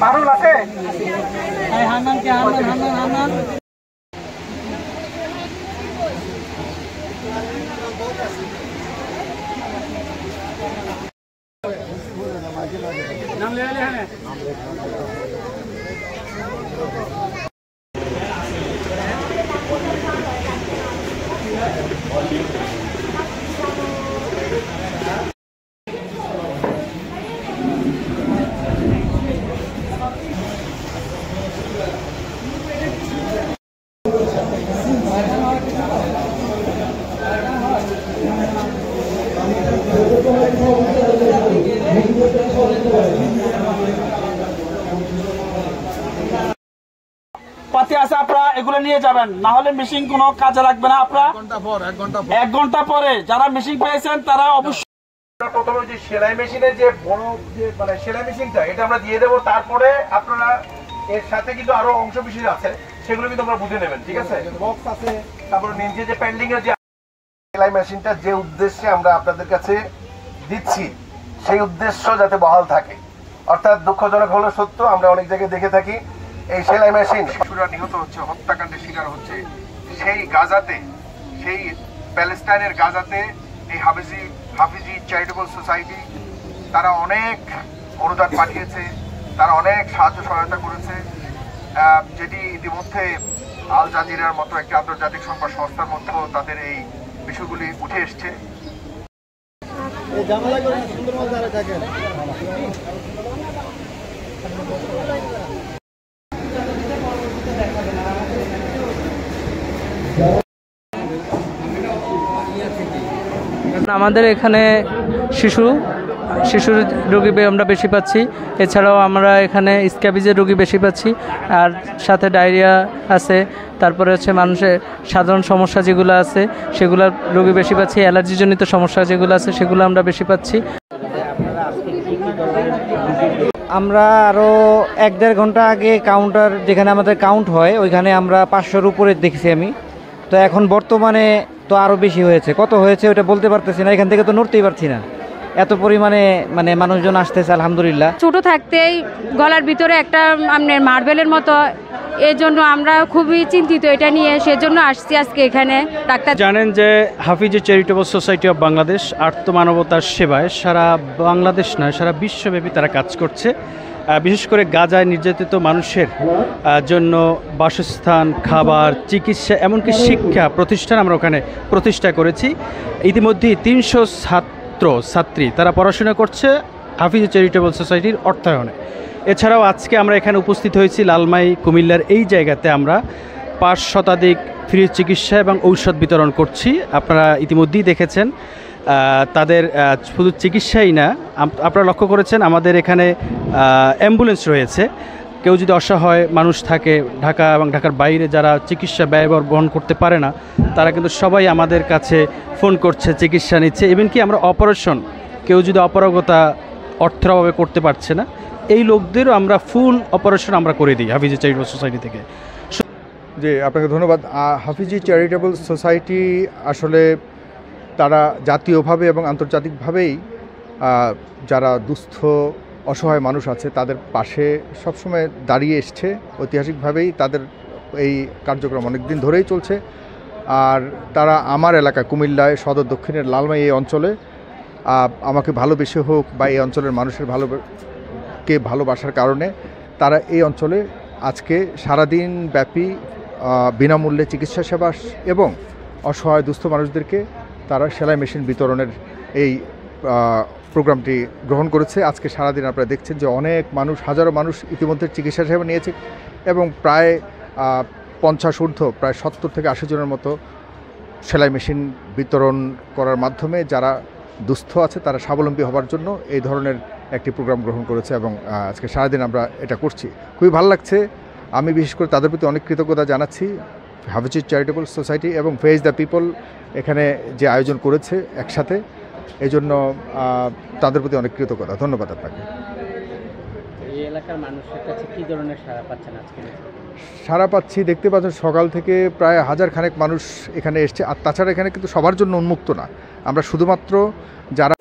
পারুল আছে? পাতি আছে, আপনারা এগুলো নিয়ে যাবেন, না হলে মেশিন কোনো কাজে লাগবে না। আপনারা 1 ঘন্টা পরে যারা মেশিন পেয়েছেন তারা অবশ্যই প্রথমে যে সেলাই মেশিনের যে বড় যে মানে সেলাই মেশিনটা এটা আমরা দিয়ে দেবো। তারপরে আপনারা এর সাথে কিন্তু আরো অংশ বিশেষ আছে, সেগুলো কিন্তু আমরা বুঝে নেবেন, ঠিক আছে? বক্স আছে, তারপরে নিচে যে পেন্ডিং এর যে সেলাই মেশিনটা যে উদ্দেশ্যে আমরা আপনাদের কাছে দিচ্ছি সেই উদ্দেশ্য যাতে বহাল থাকে। অর্থাৎ দুঃখজনক হলো সত্য, আমরা অনেক জায়গায় দেখে থাকি এই সেলাই মেশিন শিশুরা নিহত হচ্ছে, হত্যাকাণ্ডের শিকার হচ্ছে। সেই গাজাতে, সেই প্যালেস্টাইনের গাজাতে এই হাফিজি চ্যারিটেবল সোসাইটি তারা অনেক অনুদান পাঠিয়েছে, তারা অনেক সাহায্য সহায়তা করেছে, যেটি ইতিমধ্যে আল জাজিরার মতো একটি আন্তর্জাতিক সংবাদ সংস্থার মধ্যেও তাদের এই বিষয়গুলি উঠে এসছে। আমাদের এখানে শিশুর রোগী আমরা বেশি পাচ্ছি, এছাড়াও আমরা এখানে স্ক্যাবিজের রোগী বেশি পাচ্ছি, আর সাথে ডায়রিয়া আছে, তারপরে হচ্ছে মানুষের সাধারণ সমস্যা যেগুলো আছে সেগুলোর রোগী বেশি পাচ্ছি, অ্যালার্জিজনিত সমস্যা যেগুলো আছে সেগুলো আমরা বেশি পাচ্ছি। আমরা আরও 1-1.5 ঘন্টা আগে কাউন্টার যেখানে আমাদের কাউন্ট হয় ওইখানে আমরা 500-র উপরে দেখছি আমি। তো এখন বর্তমানে তো আরও বেশি হয়েছে, কত হয়েছে ওটা বলতে পারতেছি না, এখান থেকে তো নড়তেই পারছি না, এত পরিমাণে মানে মানুষজন আসতেছে আলহামদুলিল্লাহ। ছোট থাকতেই গলার ভিতরে একটা আপনার মার্বেলের মতো, এর জন্য আমরা খুবই চিন্তিত এটা নিয়ে, সেজন্য আসছি আজকে এখানে। ডাক্তার জানেন যে হাফিজি চ্যারিটেবল সোসাইটি অফ বাংলাদেশ আর্তমানবতার সেবায় সারা বাংলাদেশ নয় সারা বিশ্বব্যাপী তারা কাজ করছে। বিশেষ করে গাজায় নির্যাতিত মানুষের জন্য বাসস্থান, খাবার, চিকিৎসা, এমনকি শিক্ষা প্রতিষ্ঠান আমরা ওখানে প্রতিষ্ঠা করেছি। ইতিমধ্যেই 300 ছাত্রী তারা পড়াশোনা করছে হাফিজি চ্যারিটেবল সোসাইটির অর্থায়নে। এছাড়াও আজকে আমরা এখানে উপস্থিত হয়েছি লালমাই কুমিল্লার এই জায়গাতে আমরা 5 শতাধিক ফ্রি চিকিৎসা এবং ঔষধ বিতরণ করছি। আপনারা ইতিমধ্যেই দেখেছেন তাদের শুধু চিকিৎসাই না, আপনারা লক্ষ্য করেছেন আমাদের এখানে অ্যাম্বুলেন্স রয়েছে। কেউ যদি অসহায় মানুষ থাকে ঢাকা এবং ঢাকার বাইরে যারা চিকিৎসা ব্যয়বহর বহন করতে পারে না, তারা কিন্তু সবাই আমাদের কাছে ফোন করছে, চিকিৎসা নিচ্ছে। ইভেনকি আমরা অপারেশন, কেউ যদি অপারগতা অর্থের অভাবে করতে পারছে না, এই লোকদেরও আমরা ফুল অপারেশন আমরা করে দিই হাফিজি চ্যারিটেবল সোসাইটি থেকে। জি, আপনাকে ধন্যবাদ। হাফিজি চ্যারিটেবল সোসাইটি আসলে তারা জাতীয়ভাবে এবং আন্তর্জাতিকভাবেই যারা দুস্থ অসহায় মানুষ আছে তাদের পাশে সবসময় দাঁড়িয়ে এসছে। ঐতিহাসিকভাবেই তাদের এই কার্যক্রম অনেক দিন ধরেই চলছে। আর তারা আমার এলাকায় কুমিল্লায় সদর দক্ষিণের লালমাই এই অঞ্চলে আমাকে ভালোবেসে হোক বা এই অঞ্চলের মানুষের ভালোবাসার কারণে তারা এই অঞ্চলে আজকে সারাদিন ব্যাপী বিনামূল্যে চিকিৎসা সেবা এবং অসহায় দুস্থ মানুষদেরকে তারা সেলাই মেশিন বিতরণের এই প্রোগ্রামটি গ্রহণ করেছে। আজকে সারাদিন আপনারা দেখছেন যে অনেক মানুষ, হাজারো মানুষ ইতিমধ্যে চিকিৎসা সেবা নিয়েছে এবং প্রায় 50 ঊর্ধ্ব, প্রায় 70 থেকে 80 জনের মতো সেলাই মেশিন বিতরণ করার মাধ্যমে যারা দুস্থ আছে তারা স্বাবলম্বী হওয়ার জন্য এই ধরনের একটি প্রোগ্রাম গ্রহণ করেছে এবং আজকে সারাদিন আমরা এটা করছি। খুবই ভালো লাগছে। আমি বিশেষ করে তাদের প্রতি অনেক কৃতজ্ঞতা জানাচ্ছি। হাফিজি চ্যারিটেবল সোসাইটি এবং ফেস দ্য পিপল এখানে যে আয়োজন করেছে একসাথে, এই জন্য তাদের প্রতি অনেক কৃতজ্ঞতা। ধন্যবাদ আপনাকে। এই এলাকার মানুষের কাছে কী ধরনের সাড়া পাচ্ছেন আজকে? সাড়া পাচ্ছি, দেখতে পাচ্ছেন সকাল থেকে প্রায় 1000 খানেক মানুষ এখানে এসছে। আর তাছাড়া এখানে কিন্তু সবার জন্য উন্মুক্ত না, আমরা শুধুমাত্র যারা